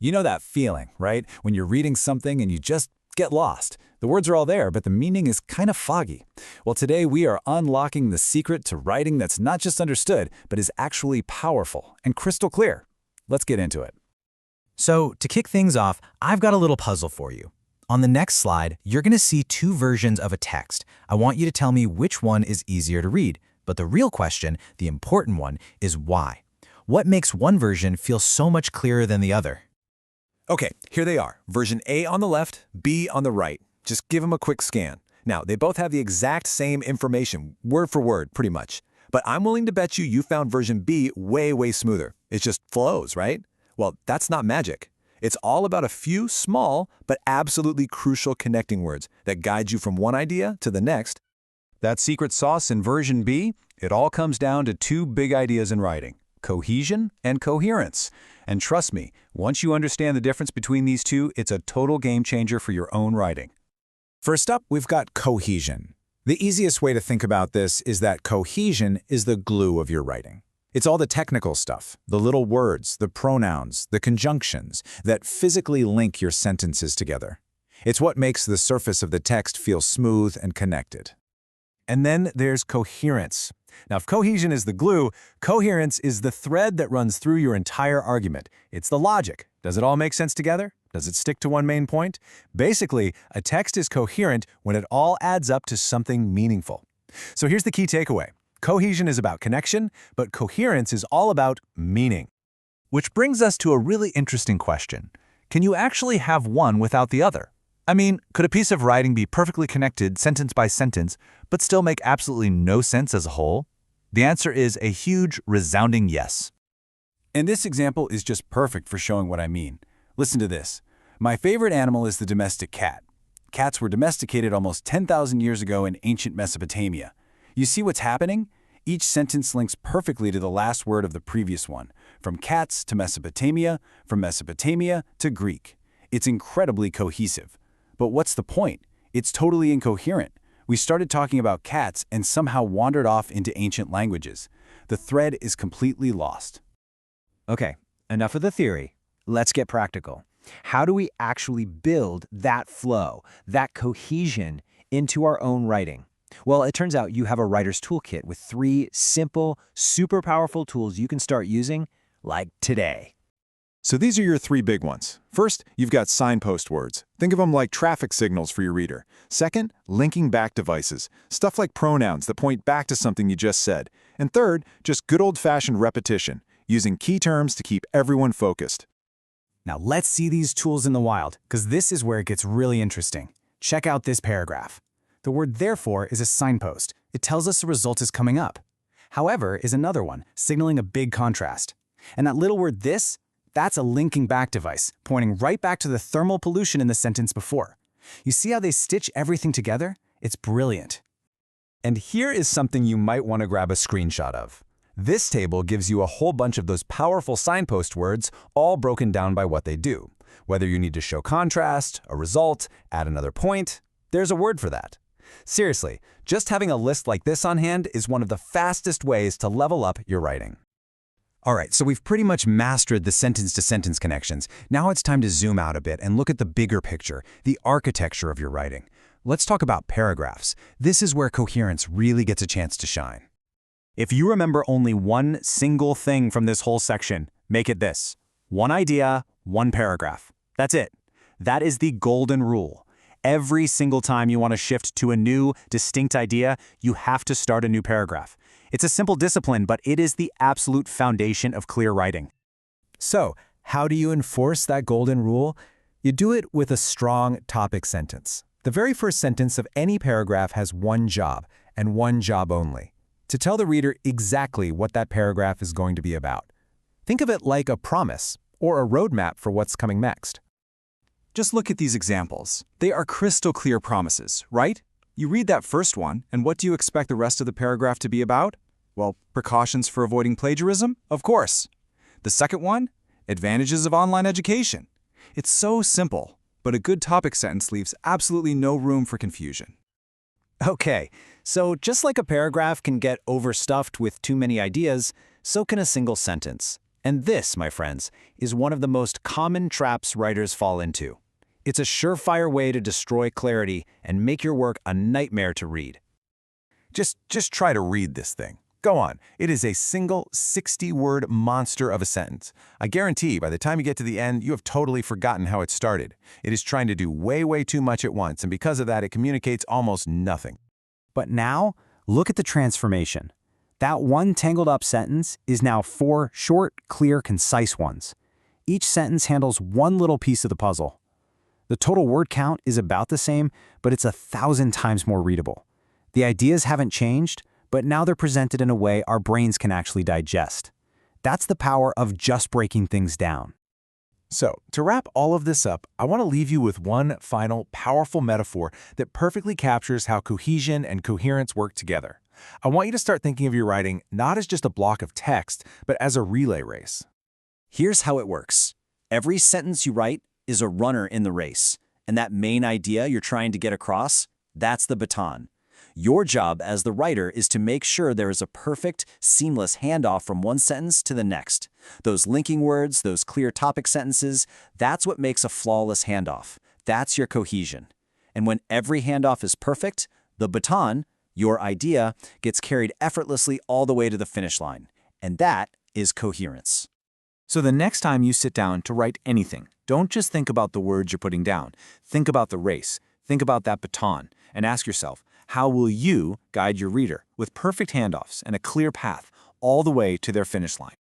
You know that feeling, right? When you're reading something and you just get lost. The words are all there, but the meaning is kind of foggy. Well, today we are unlocking the secret to writing that's not just understood, but is actually powerful and crystal clear. Let's get into it. So, to kick things off, I've got a little puzzle for you. On the next slide, you're going to see two versions of a text. I want you to tell me which one is easier to read. But the real question, the important one, is why? What makes one version feel so much clearer than the other? Okay, here they are. Version A on the left, B on the right. Just give them a quick scan. Now, they both have the exact same information, word for word, pretty much. But I'm willing to bet you found version B way smoother. It just flows, right? Well, that's not magic. It's all about a few small but absolutely crucial connecting words that guide you from one idea to the next. That secret sauce in version B, it all comes down to two big ideas in writing: cohesion and coherence. And trust me, once you understand the difference between these two, it's a total game changer for your own writing. First up, we've got cohesion. The easiest way to think about this is that cohesion is the glue of your writing. It's all the technical stuff, the little words, the pronouns, the conjunctions that physically link your sentences together. It's what makes the surface of the text feel smooth and connected. And then there's coherence. Now, if cohesion is the glue, coherence is the thread that runs through your entire argument. It's the logic. Does it all make sense together? Does it stick to one main point? Basically, a text is coherent when it all adds up to something meaningful. So here's the key takeaway. Cohesion is about connection, but coherence is all about meaning. Which brings us to a really interesting question. Can you actually have one without the other? I mean, could a piece of writing be perfectly connected sentence by sentence, but still make absolutely no sense as a whole? The answer is a huge, resounding yes. And this example is just perfect for showing what I mean. Listen to this. My favorite animal is the domestic cat. Cats were domesticated almost 10,000 years ago in ancient Mesopotamia. You see what's happening? Each sentence links perfectly to the last word of the previous one, from cats to Mesopotamia, from Mesopotamia to Greek. It's incredibly cohesive. But what's the point? It's totally incoherent. We started talking about cats and somehow wandered off into ancient languages. The thread is completely lost. Okay, enough of the theory. Let's get practical. How do we actually build that flow, that cohesion into our own writing? Well, it turns out you have a writer's toolkit with 3 simple, super powerful tools you can start using, like today. So these are your 3 big ones. First, you've got signpost words. Think of them like traffic signals for your reader. Second, linking back devices. Stuff like pronouns that point back to something you just said. And third, just good old-fashioned repetition, using key terms to keep everyone focused. Now let's see these tools in the wild, because this is where it gets really interesting. Check out this paragraph. The word therefore is a signpost. It tells us the result is coming up. However is another one, signaling a big contrast. And that little word this, that's a linking back device, pointing right back to the thermal pollution in the sentence before. You see how they stitch everything together? It's brilliant. And here is something you might want to grab a screenshot of. This table gives you a whole bunch of those powerful signpost words, all broken down by what they do. Whether you need to show contrast, a result, add another point, there's a word for that. Seriously, just having a list like this on hand is one of the fastest ways to level up your writing. All right, so we've pretty much mastered the sentence-to-sentence connections. Now it's time to zoom out a bit and look at the bigger picture, the architecture of your writing. Let's talk about paragraphs. This is where coherence really gets a chance to shine. If you remember only one single thing from this whole section, make it this. One idea, one paragraph. That's it. That is the golden rule. Every single time you want to shift to a new, distinct idea, you have to start a new paragraph. It's a simple discipline, but it is the absolute foundation of clear writing. So, how do you enforce that golden rule? You do it with a strong topic sentence. The very first sentence of any paragraph has one job, and one job only: to tell the reader exactly what that paragraph is going to be about. Think of it like a promise, or a roadmap for what's coming next. Just look at these examples. They are crystal clear promises, right? You read that first one, and what do you expect the rest of the paragraph to be about? Well, precautions for avoiding plagiarism? Of course. The second one? Advantages of online education. It's so simple, but a good topic sentence leaves absolutely no room for confusion. Okay, so just like a paragraph can get overstuffed with too many ideas, so can a single sentence. And this, my friends, is one of the most common traps writers fall into. It's a surefire way to destroy clarity and make your work a nightmare to read. Just try to read this thing. Go on. It is a single 60-word monster of a sentence. I guarantee by the time you get to the end, you have totally forgotten how it started. It is trying to do way too much at once, and because of that, it communicates almost nothing. But now, look at the transformation. That one tangled up sentence is now 4 short, clear, concise ones. Each sentence handles one little piece of the puzzle. The total word count is about the same, but it's 1,000 times more readable. The ideas haven't changed, but now they're presented in a way our brains can actually digest. That's the power of just breaking things down. So, to wrap all of this up, I want to leave you with one final, powerful metaphor that perfectly captures how cohesion and coherence work together. I want you to start thinking of your writing not as just a block of text, but as a relay race. Here's how it works. Every sentence you write is a runner in the race, and that main idea you're trying to get across, that's the baton. Your job as the writer is to make sure there is a perfect, seamless handoff from one sentence to the next. Those linking words, those clear topic sentences, that's what makes a flawless handoff. That's your cohesion. And when every handoff is perfect, the baton, your idea, gets carried effortlessly all the way to the finish line. And that is coherence. So the next time you sit down to write anything, don't just think about the words you're putting down. Think about the race. Think about that baton. And ask yourself, how will you guide your reader with perfect handoffs and a clear path all the way to their finish line?